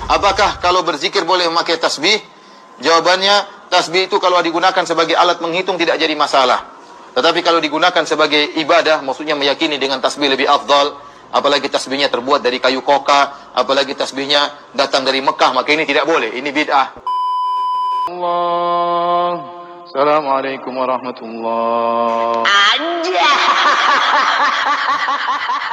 Apakah kalau berzikir boleh memakai tasbih? Jawabannya, tasbih itu kalau digunakan sebagai alat menghitung tidak jadi masalah. Tetapi kalau digunakan sebagai ibadah, maksudnya meyakini dengan tasbih lebih afdal, apalagi tasbihnya terbuat dari kayu koka, apalagi tasbihnya datang dari Mekah, maka ini tidak boleh. Ini bid'ah. Allah. Assalamualaikum warahmatullahi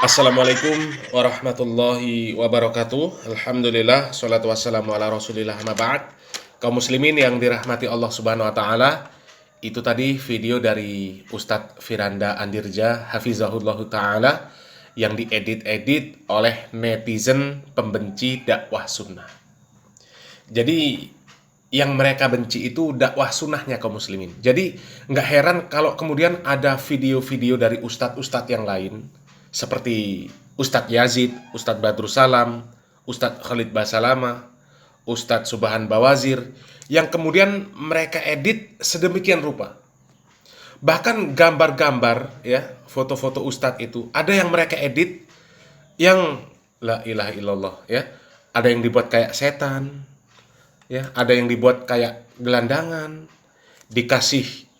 Assalamualaikum warahmatullahi wabarakatuh. Alhamdulillah, salatu wassalamu ala rasulillah, amma ba'd. Kaum muslimin yang dirahmati Allah subhanahu wa ta'ala, itu tadi video dari Ustadz Firanda Andirja hafizahullah ta'ala yang diedit-edit oleh netizen pembenci dakwah sunnah. Jadi yang mereka benci itu dakwah sunnahnya kaum muslimin. Jadi nggak heran kalau kemudian ada video-video dari ustadz-ustadz yang lain seperti Ustadz Yazid, Ustadz Badrus Salam, Ustadz Khalid Basalama, Ustadz Subhan Bawazir yang kemudian mereka edit sedemikian rupa. Bahkan gambar-gambar ya, foto-foto ustadz itu ada yang mereka edit yang la ilaha illallah ya. Ada yang dibuat kayak setan. Ya, ada yang dibuat kayak gelandangan, dikasih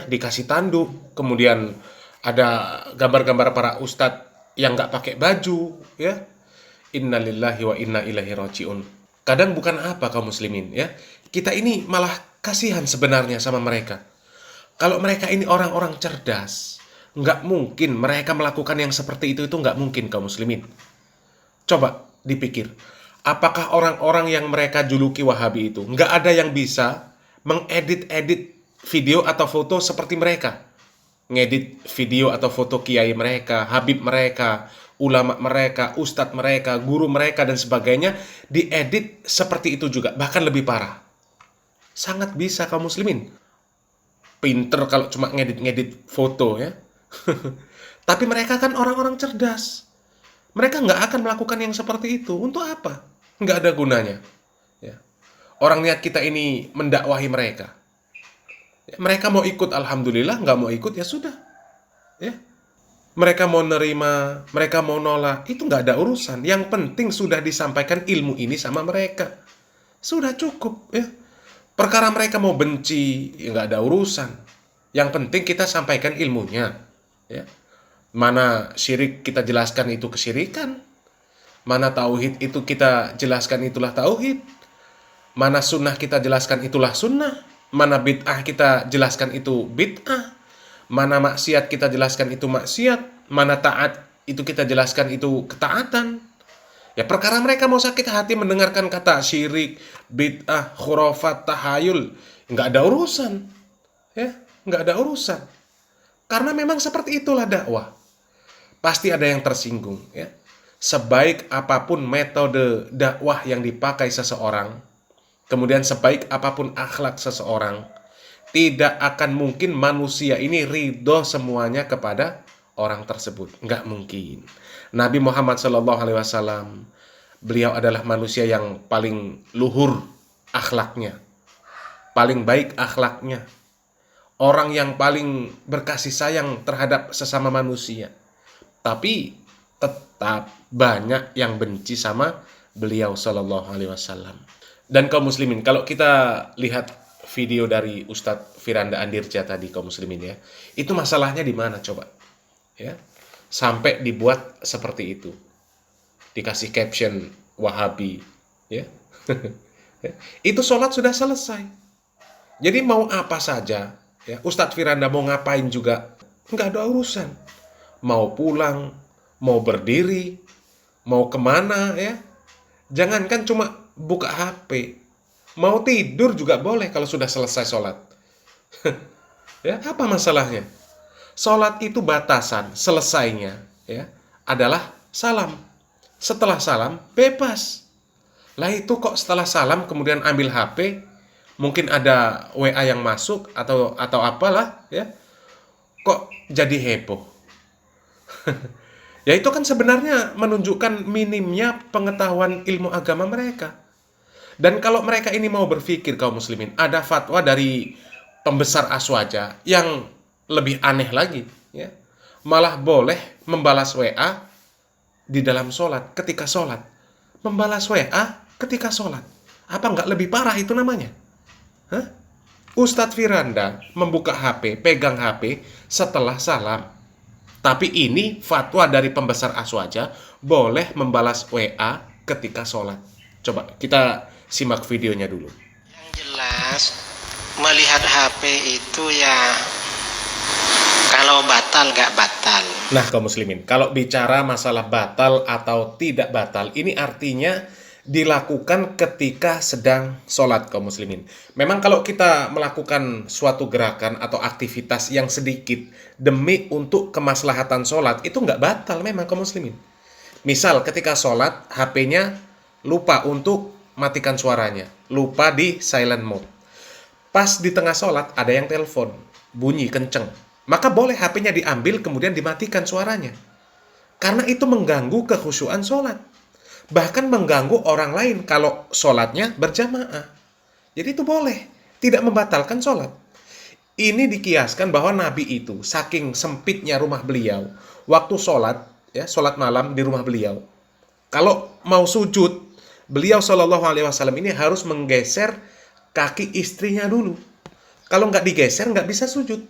dikasih tanduk, kemudian ada gambar-gambar para ustadz yang nggak pakai baju, ya. Innalillahi wa inna ilaihi rajiun. Kadang bukan apa kaum muslimin, ya. Kita ini malah kasihan sebenarnya sama mereka. Kalau mereka ini orang-orang cerdas, nggak mungkin mereka melakukan yang seperti itu nggak mungkin kaum muslimin. Coba dipikir. Apakah orang-orang yang mereka juluki Wahabi itu nggak ada yang bisa mengedit-edit video atau foto seperti mereka? Ngedit video atau foto kiai mereka, habib mereka, ulama mereka, ustadz mereka, guru mereka, dan sebagainya, diedit seperti itu juga, bahkan lebih parah. Sangat bisa kaum muslimin. Pinter kalau cuma ngedit-ngedit foto ya. Tapi mereka kan orang-orang cerdas. Mereka nggak akan melakukan yang seperti itu. Untuk apa? Nggak ada gunanya. Ya. Orang niat kita ini mendakwahi mereka. Ya, mereka mau ikut, alhamdulillah. Nggak mau ikut, ya sudah. Ya. Mereka mau nerima, mereka mau nolak. Itu nggak ada urusan. Yang penting sudah disampaikan ilmu ini sama mereka. Sudah cukup. Ya. Perkara mereka mau benci, ya nggak ada urusan. Yang penting kita sampaikan ilmunya. Ya. Mana syirik kita jelaskan itu kesyirikan. Mana tauhid itu kita jelaskan itulah tauhid. Mana sunnah kita jelaskan itulah sunnah. Mana bid'ah kita jelaskan itu bid'ah. Mana maksiat kita jelaskan itu maksiat. Mana taat itu kita jelaskan itu ketaatan. Ya perkara mereka mau sakit hati mendengarkan kata syirik, bid'ah, khurafat, tahayul, nggak ada urusan. Ya, nggak ada urusan. Karena memang seperti itulah dakwah. Pasti ada yang tersinggung ya. Sebaik apapun metode dakwah yang dipakai seseorang, kemudian sebaik apapun akhlak seseorang, tidak akan mungkin manusia ini ridho semuanya kepada orang tersebut. Nggak mungkin. Nabi Muhammad SAW, beliau adalah manusia yang paling luhur akhlaknya, paling baik akhlaknya, orang yang paling berkasih sayang terhadap sesama manusia. Tapi tetap banyak yang benci sama beliau Shallallahu Alaihi Wasallam. Dan kaum muslimin, kalau kita lihat video dari Ustadz Firanda Andirja tadi kaum muslimin ya, itu masalahnya di mana coba? Ya, sampai dibuat seperti itu, dikasih caption Wahabi, ya. Itu sholat sudah selesai. Jadi mau apa saja, ya Ustadz Firanda mau ngapain juga nggak ada urusan. Mau pulang, mau berdiri, mau kemana ya. Jangankan cuma buka HP, mau tidur juga boleh kalau sudah selesai sholat. Ya, apa masalahnya? Sholat itu batasan, selesainya ya adalah salam. Setelah salam, bebas. Lah itu kok setelah salam kemudian ambil HP, mungkin ada WA yang masuk atau apalah ya. Kok jadi heboh? Ya itu kan sebenarnya menunjukkan minimnya pengetahuan ilmu agama mereka. Dan kalau mereka ini mau berpikir kaum muslimin, ada fatwa dari pembesar Aswaja yang lebih aneh lagi, ya. Malah boleh membalas WA di dalam sholat, ketika sholat. Membalas WA ketika sholat. Apa nggak lebih parah itu namanya? Hah? Ustadz Firanda membuka HP, pegang HP setelah salam. Tapi ini fatwa dari pembesar Aswaja, boleh membalas WA ketika sholat. Coba kita simak videonya dulu. Yang jelas, melihat HP itu ya kalau batal nggak batal. Nah, kaum muslimin, kalau bicara masalah batal atau tidak batal, ini artinya dilakukan ketika sedang sholat, kaum muslimin. Memang kalau kita melakukan suatu gerakan atau aktivitas yang sedikit demi untuk kemaslahatan sholat, itu nggak batal memang, kaum muslimin. Misal ketika sholat, HP-nya lupa untuk matikan suaranya, lupa di silent mode. Pas di tengah sholat, ada yang telepon, bunyi kenceng. Maka boleh HP-nya diambil kemudian dimatikan suaranya. Karena itu mengganggu kekhusyuan sholat. Bahkan mengganggu orang lain kalau sholatnya berjamaah. Jadi itu boleh, tidak membatalkan sholat. Ini dikiaskan bahwa Nabi itu, saking sempitnya rumah beliau, waktu sholat, ya sholat malam di rumah beliau, kalau mau sujud, beliau SAW ini harus menggeser kaki istrinya dulu. Kalau nggak digeser, nggak bisa sujud.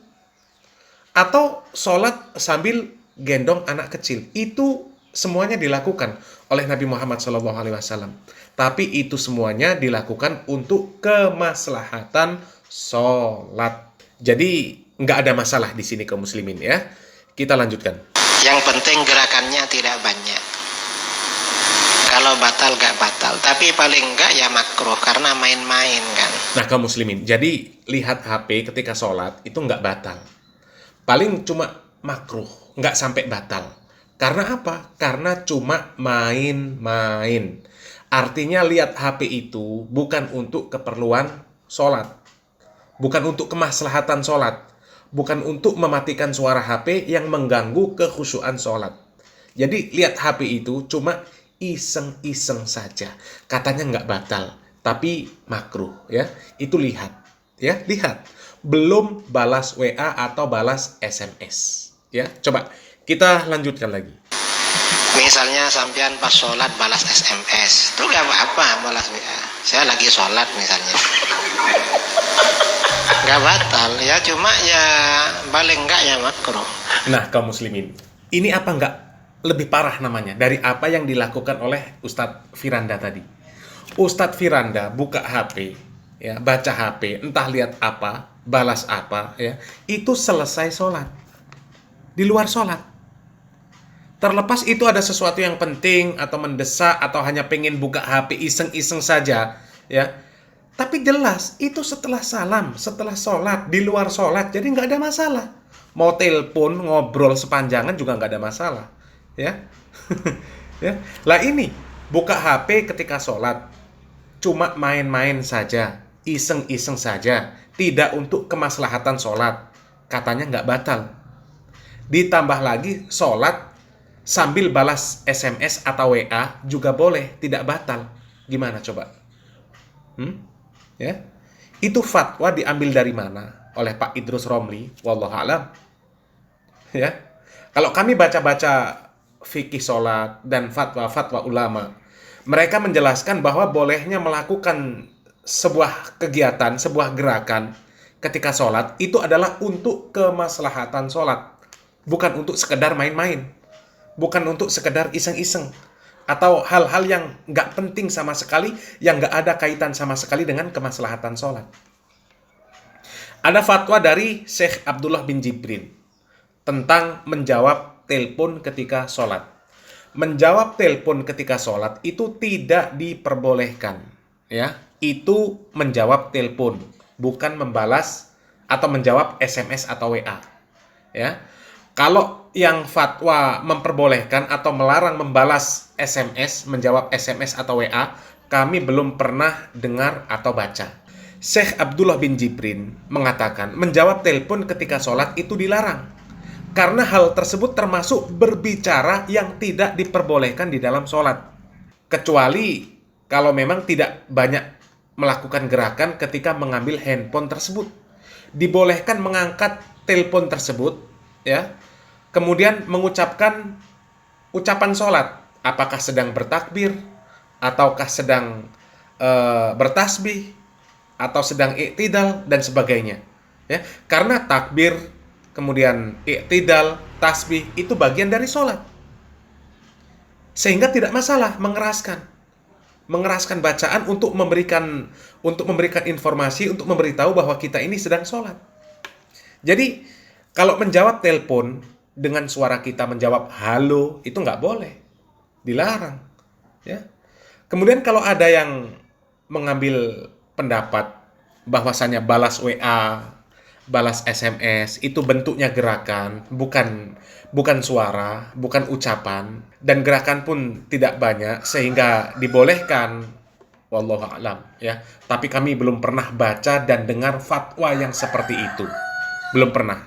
Atau sholat sambil gendong anak kecil. Itu semuanya dilakukan oleh Nabi Muhammad SAW. Tapi itu semuanya dilakukan untuk kemaslahatan sholat. Jadi nggak ada masalah di sini kaum muslimin ya. Kita lanjutkan. Yang penting gerakannya tidak banyak. Kalau batal nggak batal, tapi paling nggak ya makruh karena main-main kan. Nah kaum muslimin, jadi lihat HP ketika sholat itu nggak batal. Paling cuma makruh, nggak sampai batal. Karena apa? Karena cuma main-main. Artinya lihat HP itu bukan untuk keperluan sholat. Bukan untuk kemaslahatan sholat. Bukan untuk mematikan suara HP yang mengganggu kekhusyuan sholat. Jadi lihat HP itu cuma iseng-iseng saja. Katanya nggak batal, tapi makruh ya. Itu lihat. Ya, lihat. Belum balas WA atau balas SMS. Ya, coba kita lanjutkan lagi. Misalnya sampean pas sholat balas SMS, itu nggak apa-apa balas WA. Saya lagi sholat misalnya, nggak batal ya, cuma ya paling nggak ya makruh. Nah, kaum muslimin, ini apa nggak lebih parah namanya dari apa yang dilakukan oleh Ustadz Firanda tadi? Ustadz Firanda buka HP, ya, baca HP, entah lihat apa, balas apa, ya, itu selesai sholat. Di luar sholat. Terlepas itu ada sesuatu yang penting atau mendesak atau hanya pengen buka HP iseng-iseng saja, ya. Tapi jelas itu setelah salam, setelah sholat, di luar sholat, jadi nggak ada masalah. Mau telepon, ngobrol sepanjangan juga nggak ada masalah, ya. Ya. Lah ini buka HP ketika sholat, cuma main-main saja, iseng-iseng saja, tidak untuk kemaslahatan sholat, katanya nggak batal. Ditambah lagi sholat sambil balas SMS atau WA juga boleh, tidak batal. Gimana coba? Ya, itu fatwa diambil dari mana? Oleh Pak Idrus Romli, wallahu a'lam. Ya, kalau kami baca-baca fikih sholat dan fatwa-fatwa ulama, mereka menjelaskan bahwa bolehnya melakukan sebuah kegiatan, sebuah gerakan ketika sholat itu adalah untuk kemaslahatan sholat, bukan untuk sekedar main-main, bukan untuk sekedar iseng-iseng, atau hal-hal yang nggak penting sama sekali, yang nggak ada kaitan sama sekali dengan kemaslahatan sholat. Ada fatwa dari Syekh Abdullah bin Jibrin tentang menjawab telepon ketika sholat. Menjawab telepon ketika sholat itu tidak diperbolehkan, ya. Itu menjawab telepon, bukan membalas atau menjawab SMS atau WA, ya. Kalau yang fatwa memperbolehkan atau melarang membalas SMS, menjawab SMS atau WA, kami belum pernah dengar atau baca. Syekh Abdullah bin Jibrin mengatakan menjawab telepon ketika sholat itu dilarang. Karena hal tersebut termasuk berbicara yang tidak diperbolehkan di dalam sholat. Kecuali kalau memang tidak banyak melakukan gerakan ketika mengambil handphone tersebut. Dibolehkan mengangkat telepon tersebut, ya, kemudian mengucapkan ucapan sholat, apakah sedang bertakbir ataukah sedang bertasbih atau sedang iktidal dan sebagainya. Ya, karena takbir, kemudian iktidal, tasbih itu bagian dari sholat. Sehingga tidak masalah mengeraskan bacaan untuk memberikan informasi, untuk memberitahu bahwa kita ini sedang sholat. Jadi kalau menjawab telepon dengan suara kita menjawab halo itu nggak boleh, dilarang. Ya. Kemudian kalau ada yang mengambil pendapat bahwasannya balas WA, balas SMS itu bentuknya gerakan, bukan suara, bukan ucapan, dan gerakan pun tidak banyak sehingga dibolehkan, wallahu a'lam ya. Tapi kami belum pernah baca dan dengar fatwa yang seperti itu. Belum pernah.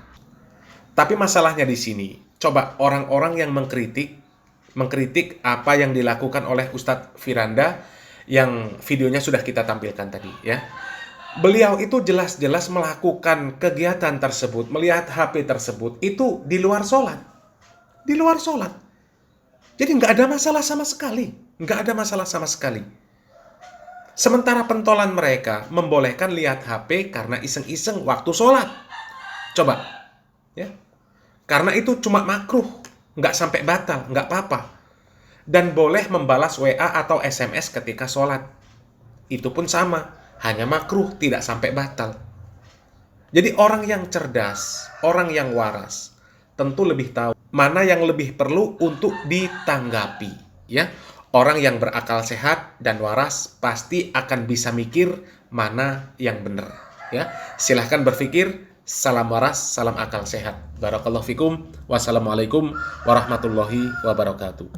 Tapi masalahnya di sini, coba orang-orang yang mengkritik apa yang dilakukan oleh Ustadz Firanda yang videonya sudah kita tampilkan tadi ya. Beliau itu jelas-jelas melakukan kegiatan tersebut, melihat HP tersebut itu di luar sholat. Di luar sholat. Jadi nggak ada masalah sama sekali. Nggak ada masalah sama sekali. Sementara pentolan mereka membolehkan lihat HP karena iseng-iseng waktu sholat. Coba. Ya. Karena itu cuma makruh. Nggak sampai batal, nggak apa-apa. Dan boleh membalas WA atau SMS ketika sholat. Itu pun sama. Hanya makruh, tidak sampai batal. Jadi orang yang cerdas, orang yang waras, tentu lebih tahu mana yang lebih perlu untuk ditanggapi. Ya, orang yang berakal sehat dan waras pasti akan bisa mikir mana yang benar. Ya, silahkan berpikir. Salam waras, salam akal sehat. Barakallahu fikum. Wassalamualaikum warahmatullahi wabarakatuh.